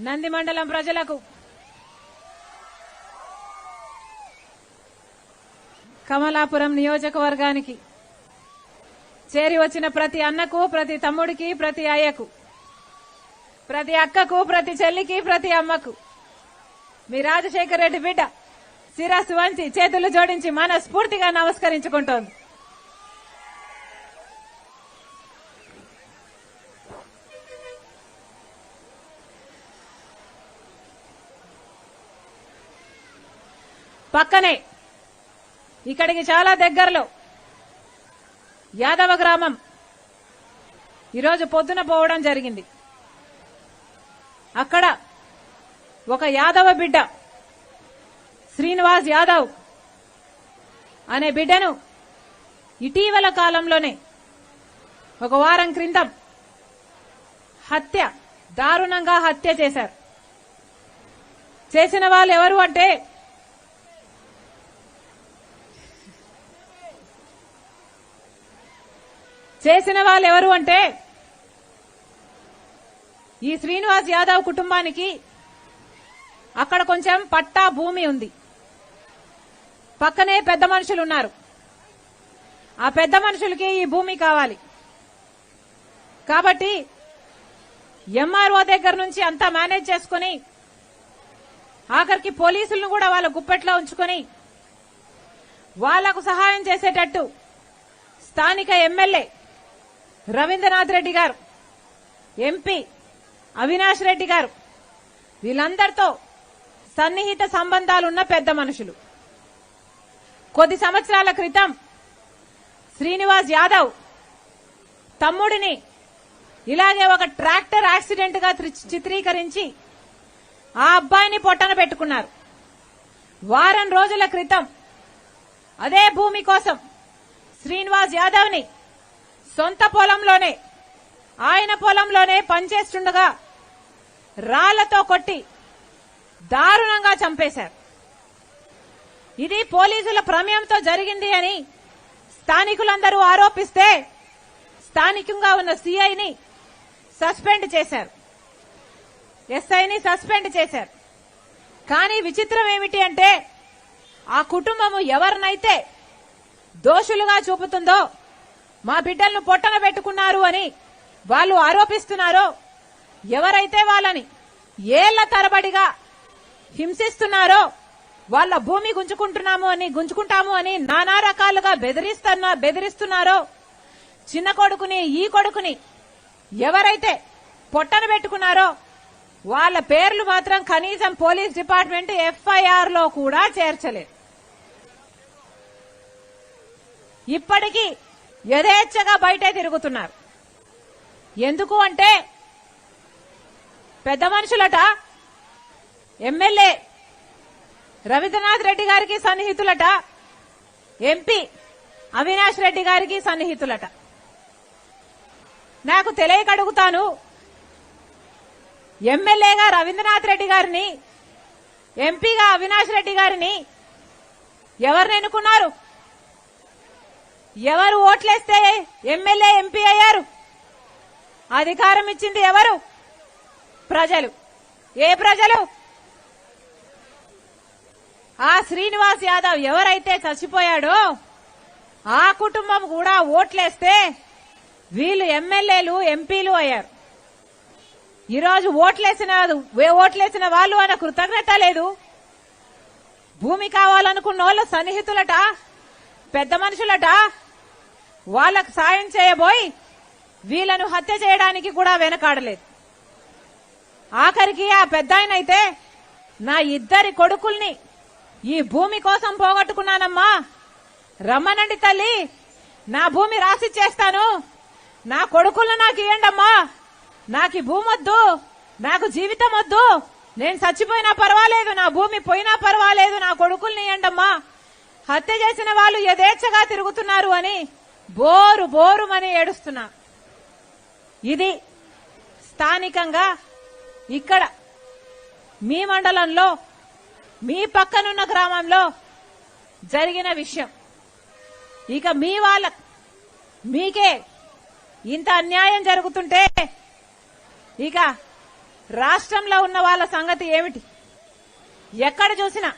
నంది మండలం ప్రజలకు కమలాపురం నియోజకవర్గానికి చేరి వచ్చిన ప్రతి అన్నకు, ప్రతి తమ్ముడికి, ప్రతి అయ్యకు, ప్రతి అక్కకు, ప్రతి చెల్లికి, ప్రతి అమ్మకు మీ రాజశేఖర్ రెడ్డి బిడ్డ శిరస్సు వంచి చేతులు జోడించి మనస్ఫూర్తిగా నమస్కరించుకుంటోంది. పక్కనే ఇక్కడికి చాలా దగ్గరలో యాదవ గ్రామం ఈరోజు పొద్దున పోవడం జరిగింది. అక్కడ ఒక యాదవ బిడ్డ శ్రీనివాస్ యాదవ్ అనే బిడ్డను ఇటీవల కాలంలోనే ఒక వారం క్రితం దారుణంగా హత్య చేశారు. చేసిన వాళ్ళు ఎవరు అంటే ఈ శ్రీనివాస్ యాదవ్ కుటుంబానికి అక్కడ కొంచెం పట్టా భూమి ఉంది. పక్కనే పెద్ద మనుషులు ఉన్నారు. ఆ పెద్ద మనుషులకి ఈ భూమి కావాలి కాబట్టి ఎంఆర్ఓ దగ్గర నుంచి అంతా మేనేజ్ చేసుకుని ఆఖరికి పోలీసులను కూడా వాళ్ళ గుప్పెట్లో ఉంచుకొని వాళ్లకు సహాయం చేసేటట్టు స్థానిక ఎమ్మెల్యే రవీంద్రనాథ్ రెడ్డి గారు, ఎంపీ అవినాష్ రెడ్డి గారు వీళ్ళందరితో సన్నిహిత సంబంధాలున్న పెద్ద మనుషులు. కొద్ది సంవత్సరాల క్రితం శ్రీనివాస్ యాదవ్ తమ్ముడిని ఇలాగే ఒక ట్రాక్టర్ యాక్సిడెంట్ గా చిత్రీకరించి ఆ అబ్బాయిని పొట్టన పెట్టుకున్నారు. వారం రోజుల క్రితం అదే భూమి కోసం శ్రీనివాస్ యాదవ్ ని సొంత పొలంలోనే ఆయన పొలంలోనే పనిచేస్తుండగా రాళ్లతో కొట్టి దారుణంగా చంపేశారు. ఇది పోలీసుల ప్రమేయంతో జరిగింది అని స్థానికులందరూ ఆరోపిస్తే స్థానికంగా ఉన్న సిఐని సస్పెండ్ చేశారు, ఎస్ఐని సస్పెండ్ చేశారు. కానీ విచిత్రం ఏమిటి అంటే ఆ కుటుంబము ఎవరినైతే దోషులుగా చూపుతుందో, మా బిడ్డలను పొట్టన పెట్టుకున్నారు అని వాళ్ళు ఆరోపిస్తున్నారో, ఎవరైతే వాళ్ళని ఏళ్ల తరబడిగా హింసిస్తున్నారో, వాళ్ళ భూమి గుంజుకుంటాము అని నానా రకాలుగా బెదిరిస్తున్నారో, చిన్న కొడుకుని ఈ కొడుకుని ఎవరైతే పొట్టన పెట్టుకున్నారో వాళ్ళ పేర్లు మాత్రం కనీసం పోలీస్ డిపార్ట్మెంట్ ఎఫ్ఐఆర్ లో కూడా చేర్చలేదు. ఇప్పటికీ యథేచ్ఛగా బయటే తిరుగుతున్నారు. ఎందుకు అంటే పెద్ద మనుషులట, ఎమ్మెల్యే రవీంద్రనాథ్ రెడ్డి గారికి సన్నిహితులట, ఎంపీ అవినాష్ రెడ్డి గారికి సన్నిహితులట. నాకు తెలియక అడుగుతాను, ఎమ్మెల్యేగా రవీంద్రనాథ్ రెడ్డి గారిని, ఎంపీగా అవినాష్ రెడ్డి గారిని ఎవరిని ఎన్నుకున్నారు? ఎవరు ఓట్లేస్తే ఎమ్మెల్యే ఎంపీ అయ్యారు? అధికారం ఇచ్చింది ఎవరు? ప్రజలు. ఏ ప్రజలు? ఆ శ్రీనివాస్ యాదవ్ ఎవరైతే చచ్చిపోయాడో ఆ కుటుంబం కూడా ఓట్లేస్తే వీళ్ళు ఎమ్మెల్యేలు ఎంపీలు అయ్యారు. ఈరోజు ఓట్లేసిన వాళ్ళు అన్న కృతజ్ఞత లేదు. భూమి కావాలనుకున్న వాళ్ళు సన్నిహితులట, పెద్ద మనుషులట, వాళ్లకు సాయం చేయబోయి వీళ్లను హత్య చేయడానికి కూడా వెనకాడలేదు. ఆఖరికి ఆ పెద్దాయనైతే నా ఇద్దరి కొడుకుల్ని ఈ భూమి కోసం పోగొట్టుకున్నానమ్మా, రమ్మనండి తల్లి, నా భూమి రాసిచ్చేస్తాను, నా కొడుకులను నాకు ఇయ్యండమ్మా, నాకు ఈ భూమి వద్దు, నాకు జీవితం వద్దు, నేను చచ్చిపోయినా పర్వాలేదు, నా భూమి పోయినా పర్వాలేదు, నా కొడుకుల్ని ఇయ్యండమ్మా, హత్య చేసిన వాళ్ళు యథేచ్ఛగా తిరుగుతున్నారు అని బోరుమని ఏడుస్తున్నా. ఇది స్థానికంగా ఇక్కడ మీ మండలంలో మీ పక్కనున్న గ్రామంలో జరిగిన విషయం. ఇక మీకే ఇంత అన్యాయం జరుగుతుంటే ఇక రాష్ట్రంలో ఉన్న వాళ్ళ సంగతి ఏమిటి? ఎక్కడ చూసినా